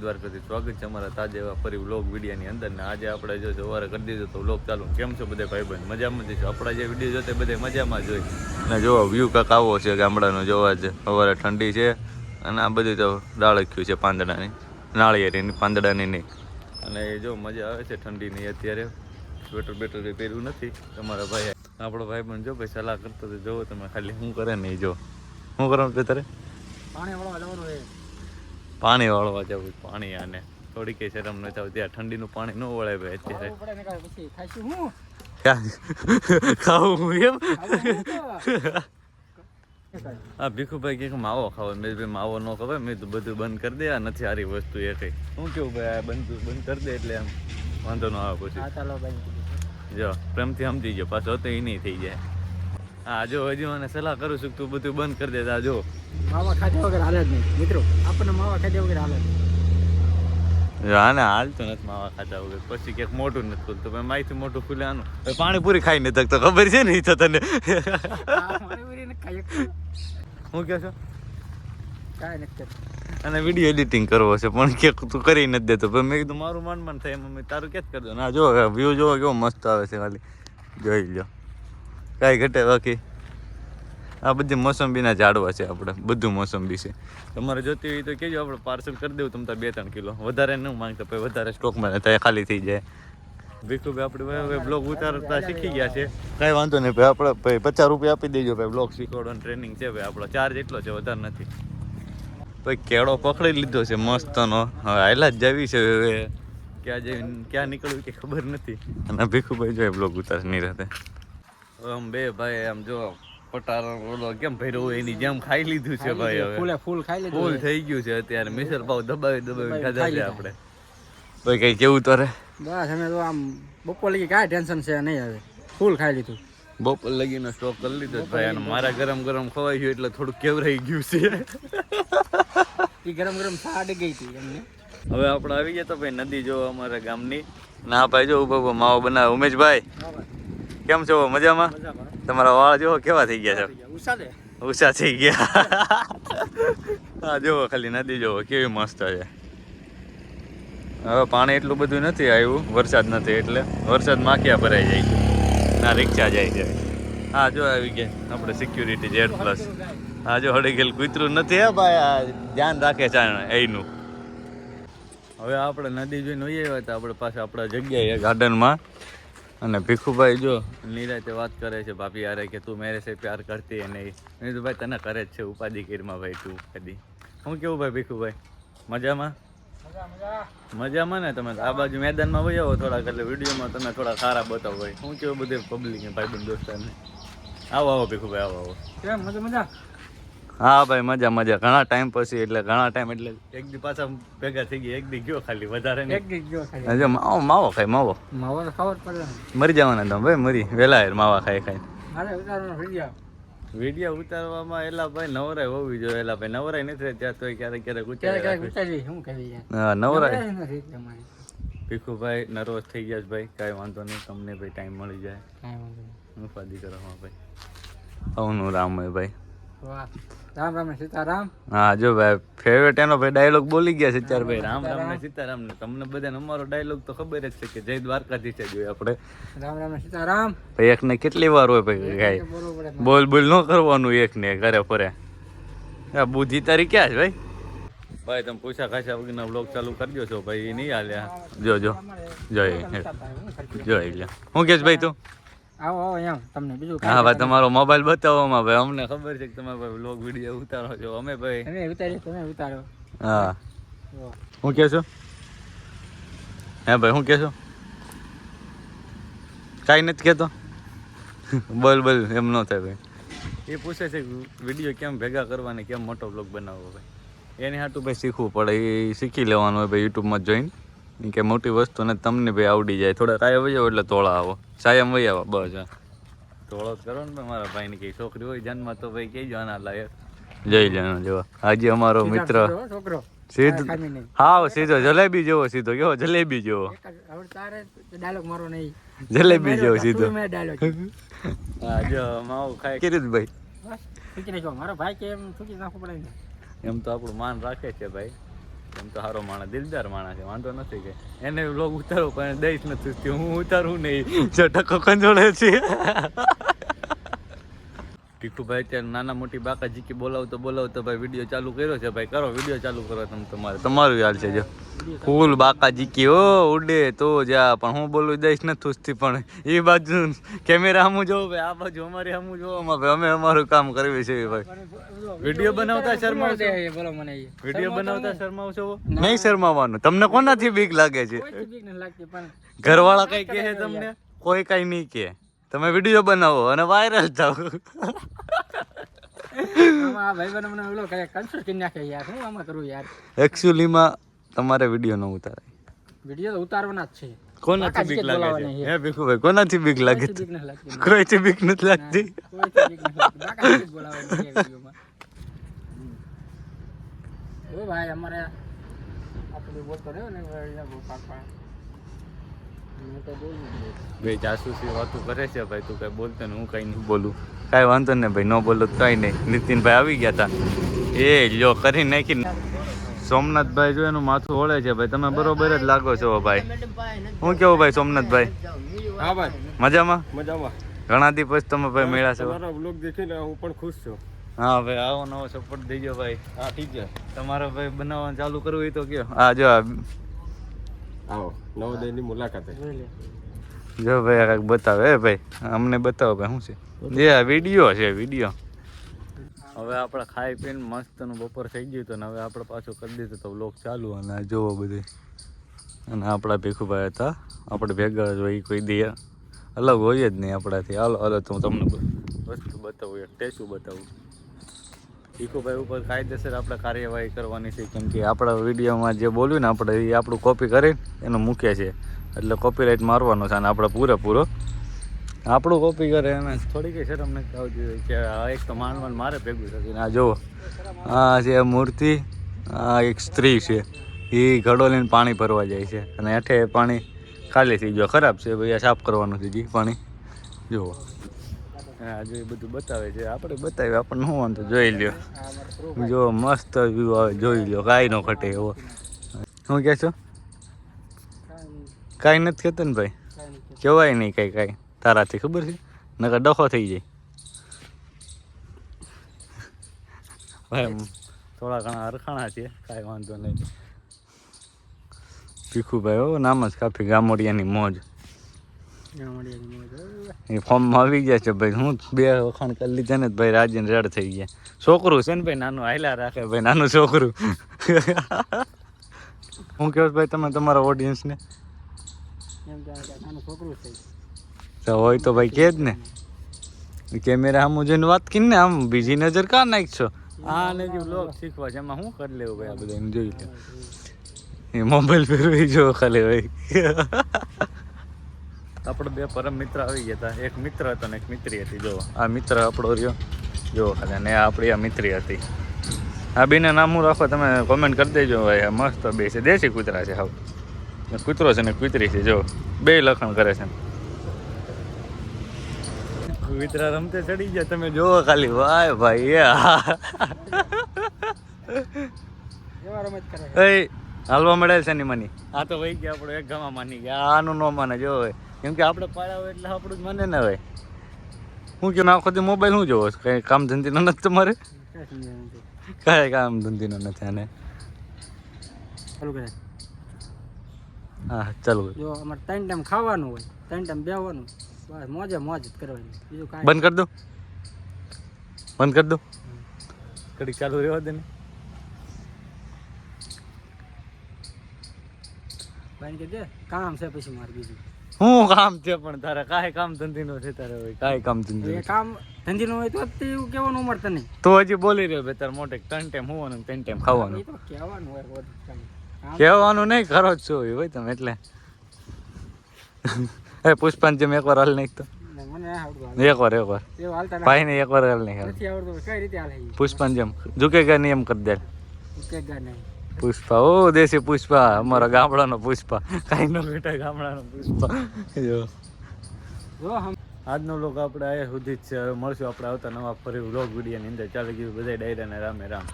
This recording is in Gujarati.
દ્વારકાથી સ્વાગત છે અમારા તાજા એવા ફરી વ્લોગ વિડીયોની અંદર ને આજે આપણે જો સવારે કરી દીધો તો વ્લોગ ચાલુ કેમ છો બધા ભાઈ બહેન મજામાં જ છો આપણા જે વિડીયો જોતે બધા મજામાં જ હોય અને જોવા વ્યૂ કાંક આવો છે ગામડાનો જોવા જ સવારે ઠંડી છે અને આ બધું તો ડાળખ્યું છે પાંદડાની નાળિયેરીની પાંદડાની નહીં અને એ જો મજા આવે છે ઠંડીની અત્યારે સ્વેટર બેટર કંઈ પહેર્યું નથી તમારા ભાઈ આપણો ભાઈ પણ જો ભાઈ સલાહ કરતો તો જોવો તમે ખાલી શું કરે નહીં જો શું કરવાનું કે તારે પાણી વાળવા જવું પાણી આને થોડી કઈ શરમ ન થાવ ત્યાં ઠંડીનું પાણી ન વળે ભાઈ અત્યારે ખાવું એમ હા ભીખુભાઈ કે માવો ખાવો મેં ભાઈ માવો ન ખવાય મેં તો બધું બંધ કરી દે આ નથી સારી વસ્તુ એ કઈ શું કેવું ભાઈ આ બંધ કરી દે એટલે આમ વાંધો ન આવે પછી જો પ્રેમથી સમજી ગયો પાછો તો એ નહીં થઈ જાય હા જો હજી મને સલાહ કરું છું તું બધું બંધ કરી દે જો માવા ખાધા વગર હાલે જ નહીં મિત્રો આપણને માવા ખાધા વગર હાલે હા ને હાલતું નથી માવા ખાધા વગર પછી ક્યાંક મોટું નથી ખુલતું ભાઈ માહિતી મોટું ખુલે આનું પાણીપુરી ખાઈ નથી તો ખબર છે ને તો તને હું કહો છો કાંઈ નથી અને વિડીયો એડિટિંગ કરવો છે પણ ક્યાંક તું કરી નથી દેતો મેં કીધું મારું મન થાય મમ્મી તારું ક્યાં જ કરી દો ના જો વ્યૂ જોવો કેવો મસ્ત આવે છે ખાલી જોઈ લો કાંઈ ઘટે બાકી આ બધી મોસંબીના ઝાડવા છે આપણે બધું મોસંબી છે તમારે જોતી હોય તો કહેજો આપણે પાર્સલ કરી દેવું તમે 2-3 કિલો વધારે ન માંગતા પછી વધારે સ્ટોકમાં થાય ખાલી થઈ જાય ભીખુભાઈ આપણે ભાઈ બ્લોગ ઉતારતા શીખી ગયા છે કાંઈ વાંધો નહીં ભાઈ આપણે ભાઈ 50 રૂપિયા આપી દેજો ભાઈ બ્લોગ શીખવાડવાની ટ્રેનિંગ છે ભાઈ આપણો ચાર્જ એટલો છે વધારે નથી ભાઈ કેળો પકડી લીધો છે મસ્તનો હવે હાઈલા જ જવી છે હવે ક્યાં નીકળવું કે ખબર નથી અને ભીખુભાઈ જો બ્લોગ ઉતાર નહીં રહેતે આમ બે ભાઈ આમ જો પટાર ઓલો કેમ ભર્યો હોય એની જેમ ખાઈ લીધું છે ભાઈ હવે ફૂલ ખાઈ લીધું ફૂલ થઈ ગયું છે અત્યારે મિસલ પાવ દબાવી ખાધા છે આપણે ભાઈ કઈ કેવું તારે બસ અમે તો આમ બપોર લગી કાંઈ ટેન્શન છે નહીં હવે ફૂલ ખાઈ લીધું બપોર લગીનો સ્ટોક કરી લીધો ભાઈ અને મારા ગરમ ખવાઈ ગયું એટલે થોડું કેવરાઈ ગયું છે એ ગરમ સાડી ગઈ હતી એમને હવે આપણે આવી ગયા તો ભાઈ નદી જો અમારા ગામની ના ભાઈ જો ઉભો માવો બનાવે ઉમેશભાઈ કેમ છો મજામાં તમારા વાળ જો કેવા થઈ ગયા છે ઉષા થઈ ગયા હા જોવો ખાલી નદી જોવો કેવી મસ્ત છે હવે પાણી એટલું બધું નથી આવ્યું વરસાદ નથી એટલે વરસાદ માખિયા ભરાઈ જાય છે ના રિક્ષા જાય છે હા જો આવી ગયા આપણે સિક્યુરિટી Z+ હા જો હળી ગયેલ કૂતરું નથી હે ભાઈ ધ્યાન રાખે છે એનું હવે આપણે નદી જોઈને વહી આવ્યા હતા આપણે પાસે આપણા જગ્યાએ ગાર્ડનમાં અને ભીખુભાઈ જો નિરાતે વાત કરે છે ભાભી યારે કે તું મેરે સે પ્યાર કરતી હે નહીં મેં તો ભાઈ તને કરે જ છે ઉપાધિ કીરમાં ભાઈ તું કદી શું કેવું ભાઈ ભીખુભાઈ મજામાં મજામાં ને તમે આ બાજુ મેદાનમાં વહી આવો થોડાક એટલે વિડીયોમાં તમે થોડા સારા બતાવો ભાઈ શું કેવું બધે પબ્લિક ભાઈબંધ દોસ્તારને આવો ભીખુભાઈ આવો કેમ મજા હા ભાઈ મજા ઘણા ટાઈમ પછી એટલે ઘણા ટાઈમ એટલે એક દી પાછા ભેગા થઈ ગયા એક દી ગયો ખાલી વધારે એક દી ગયો ખાલી માવો ખાય માવો તો ખબર પડે મરી જવાના તમે ભાઈ મરી વેલા માવા ખાઈ મારે ઉતારવાનો વિડીયો ઉતારવામાં એલા ભાઈ નવરાઈ હોવી જોઈએ એલા ભાઈ નવરાઈ નથી ત્યાં તો ક્યારેક ઉતારી શું કરી હા નવરાઈ ભીખુભાઈ નર્વસ થઈ ગયા છે ભાઈ કાંઈ વાંધો નહીં તમને ભાઈ ટાઈમ મળી જાય ઉપાધિ કરવામાં ભાઈ આવનું રામ હોય ભાઈ રામ રામ ને સીતારામ હા જો ભાઈ ફેવરેટ એનો ભાઈ ડાયલોગ બોલી ગયા છે ત્યારે ભાઈ રામ રામ ને સીતારામ ને તમને બધાને અમારો ડાયલોગ તો ખબર જ છે કે જય દ્વારકાધીશ જોઈએ આપણે રામ રામ ને સીતારામ ભાઈ એકને કેટલી વાર હોય ભાઈ કાંઈ બોલ ન કરવાનું એકને ઘરે ફરે બુદ્ધિ તારી ક્યાં છે ભાઈ ભાઈ તમે પૂછા ખાસા વગરના બ્લોગ ચાલુ કરજો છો ભાઈ એ નહીં હાલ્યા જોઈ શું કે ભાઈ તું આવો એમ તમને બીજું હા ભાઈ તમારો મોબાઈલ બતાવવામાં ભાઈ અમને ખબર છે કે તમે ભાઈ વ્લોગ વિડીયો ઉતારો છો અમે ભાઈ તમે ઉતારો હા શું કહે છો હે ભાઈ શું કહે છો કાંઈ નથી કહેતો બોલ એમ ન થાય ભાઈ એ પૂછે છે વિડીયો કેમ ભેગા કરવાની કેમ મોટો વ્લોગ બનાવવો ભાઈ એની હાટું ભાઈ શીખવું પડે એ શીખી લેવાનું હોય ભાઈ યુટ્યુબમાં જોઈને કે મોટી વસ્તુ ને તમને ભાઈ આવડી જાય થોડા કાંઈ વહી જાવ એટલે તોળા આવો સાયમ વહી આવો બસ હા તોળો જ કરો ને મારા ભાઈની કઈ છોકરી હોય જન્મ તો ભાઈ કહેજો આના લાયક જઈ જાનો જેવા આજે અમારો મિત્ર છોકરો સીધો હા સીધો જલેબી જેવો સીધો કેવો જલેબી જેવો ડાયલોગ મારો નહીં જલેબી જેવો સીધો હા જો માવો ખાય કીધું ભાઈ મારો ભાઈ કે એમ નાખવું પડે એમ તો આપણું માન રાખે છે ભાઈ એમ તો સારો માણસ, દિલદાર માણસ છે, વાંધો નથી કે એને વ્લોગ ઉતારવો પણ દઈશ નથી, હું ઉતારું નહીં, જો ટકો કંજોળે છે. ભીખુભાઈ અત્યારે નાના મોટી બાકા જીકી બોલાવતો ભાઈ વિડીયો ચાલુ કર્યો છે. ભાઈ કરો વિડીયો ચાલુ કરો તમે તમારું હાલ છે. જો ફૂલ બાકા જીકી હો ઉડે તો જા, પણ હું બોલું દઈશ નથી થૂસતી, પણ એ બાજુ કેમેરા સામું જોવો ભાઈ, આ બાજુ અમારી સામું જોવો ભાઈ, અમે અમારું કામ કરવી છે ભાઈ. વિડીયો બનાવતા શરમાવ છો? બોલો મને વિડીયો બનાવતા શરમાવ છો? નહીં શરમાવાનું. તમને કોનાથી બીક લાગે છે? લાગતી પણ ઘરવાળા કઈ કહે તમને? કોઈ કઈ નહીં કહે. તમે વિડીયો બનાવો અને વાયરલ થાવ. એકચ્યુઅલીમાં તમારે વિડીયો ન ઉતારાય. વિડીયો ઉતારવાના જ છે. કોનાથી બીક લાગે છે? હે ભીખુભાઈ કોનાથી બીક લાગે છે? કોઈથી બીક નથી લાગતી. ભાઈ અમારે આપણે બોલતો રહ્યો ને ભાઈ જાસૂસી વાતું કરે છે ભાઈ, તું કઈ બોલતો ને હું કઈ નહીં બોલું. કાંઈ વાંધો ને ભાઈ, ન બોલો તો કાંઈ નહીં. નીતિનભાઈ આવી ગયા હતા એ લ્યો કરી નાખી. સોમનાથભાઈ જો એનું માથું ઓળે છે ભાઈ, તમે બરોબર જ લાગો છો ભાઈ. હું કેવું ભાઈ સોમનાથભાઈ? હા ભાઈ મજામાં? મજામાં. ઘણા દી પછી તમે ભાઈ મળ્યા છો. તમારો વ્લોગ દેખીને હું પણ ખુશ છું. હા ભાઈ આવો નવો સપોર્ટ દેજો ભાઈ. હા ઠીક છે. તમારે ભાઈ બનાવવાનું ચાલુ કરવું હોય તો કયો. હા જો આવો નવોદયની મુલાકાતે. જો ભાઈ કાંઈક બતાવે ભાઈ, અમને બતાવો ભાઈ શું છે. જે વિડીયો છે વિડીયો. હવે આપણે ખાઈ પીને મસ્તનું બપોર થઈ ગયું હતું ને હવે આપણે પાછું કરી દીધું તો વ્લોગ ચાલુ. અને જોવો બધું, અને આપણા ભીખુભાઈ હતા આપણે ભેગા જ હોય, કોઈ દે અલગ હોય જ નહીં આપણાથી. હાલો તો હું તમને વસ્તુ બતાવું, એક ટેચું બતાવું. ભીખુભાઈ ઉપર કાયદેસર આપણે કાર્યવાહી કરવાની છે, કેમ કે આપણા વિડીયોમાં જે બોલ્યું ને આપણે એ આપણું કોપી કરીને એનું મૂકે છે, એટલે કોપીરાઇટ મારવાનો છે. અને આપણે પૂરેપૂરો આપણું કોપી કરે એને થોડી કઈ શરમ નથી આવતી હોય કે આ એક તો માનવાન મારે ભેગું થતી. આ જુઓ આ છે મૂર્તિ, આ એક સ્ત્રી છે એ ઘડો લઈને પાણી ભરવા જાય છે અને હેઠે પાણી ખાલી થઈ ગયો, ખરાબ છે ભાઈ, આ સાફ કરવાનું છે જે પાણી. જુઓ આજે એ બધું બતાવે છે, આપણે બતાવ્યું આપણને શું વાંધો, જોઈ લ્યો. જો મસ્ત વ્યૂ આવે, જોઈ લ્યો, કાંઈ ન ઘટે એવો. શું કહે છો? કાંઈ નથી કહેતો ને ભાઈ, કહેવાય નહીં કાંઈ તારાથી, ખબર છે નકર ડખો થઈ જાય ભાઈ. થોડા ઘણા અરખાણા છે, કાંઈ વાંધો નહીં. ભીખુભાઈ હો નામ જ કાફી, ગામોડિયાની મોજ. એ ફોર્મમાં આવી ગયા છે ભાઈ. હું 2 વખાણ કરી લીધા ને ભાઈ, રાજીને રેડ થઈ ગયા. છોકરું છે ને ભાઈ નાનું, હાયલા રાખે ભાઈ નાનું છોકરું. હું કહું ભાઈ તમે તમારા ઓડિયન્સને તો હોય તો ભાઈ કે જ ને, કેમેરા આમ જોઈને વાત કરીને ને આમ બીજી નજર કાં નાખશો? હા ને જે વ્લોગ શીખવા છે એમાં શું કરી લેવું ભાઈ, આ બધા એમ જોઈ લે. એ મોબાઈલ ફેરવી જો ખાલી ભાઈ. આપણે 2 પરમ મિત્ર આવી ગયા હતા, એક મિત્ર હતો ને એક મિત્રી હતી. જો આ મિત્ર આપણો રહ્યો જો ખાલી, અને આપણી આ મિત્રી હતી. આ બેના નામ હું રાખો તમે કોમેન્ટ કરી દેજો ભાઈ. આ મસ્ત બે છે, દેશી કૂતરા છે. હાવ કૂતરો છે ને કૂતરી છે, જો 2 લખણ કરે છે. કૂતરા રમતે ચડી ગયા તમે જોવો ખાલી, વાય ભાઈ. એ હાલવા મળે છે ની મની. આ તો વહી ગયા આપણો એક ગામમાં માની ગયા, આનું ન માને જો હોય, કેમ કે આપણે પાડ્યા હોય એટલે આપણું જ માને ને ભાઈ. હું કેમ આખો દી મોબાઈલ શું જોવો? કઈ કામ ધંધીનો નથી તમારે? કાંઈ કામ ધંધીનો નથી. આને હા ચાલુ. જો અમારે 3 ટાઈમ ખાવાનું હોય, 3 ટાઈમ બેવાનું, બસ મોજે મોજ જ કરવાની, બીજું કાંઈ. બંધ કરી દો, બંધ કરી દો, ઘડીક ચાલુ રહેવા દે ને. ભાઈ કે દે કામ છે પછી મારે બીજું. શું કામ છે પણ તારે? કાંઈ કામ ધંધીનો છે તારે? હોય કાંઈ કામ ધંધી? એ કામ ધંધીનો હોય તો એવું કહેવાનું મળતા નહીં. તો હજી બોલી રહ્યો ભાઈ, તારે મોટે 3 ટાઈમ હોવાનું 3 ટાઈમ ખાવાનું. એ તો કહેવાનું હોય બધું કામ. કહેવાનું નહીં, ખરો જ છો હોય તમે એટલે. એ પુષ્પાન જેમ એકવાર હાલ નહીં તો મને આવડતું, એકવાર એવું હાલતા ભાઈ ને એકવાર હાલ નહીં. નથી આવડતું, કઈ રીતે હાલે? પુષ્પાન જેમ ઝુકેગા નહીં એમ કરી દે. ઝુકેગા નહીં. પુષ્પા, ઓ દેશી પુષ્પા, અમારા ગામડાનો પુષ્પા, કાંઈ નો બેટા ગામડાનો પુષ્પા. જો આજનો વ્લોગ આપણે અહીંયા સુધી જ છે. હવે મળશું આપણે આવતા નવા ફરી વ્લોગ વિડીયોની અંદર. ચાલી ગયું બધા ડાયરાને રામે રામ.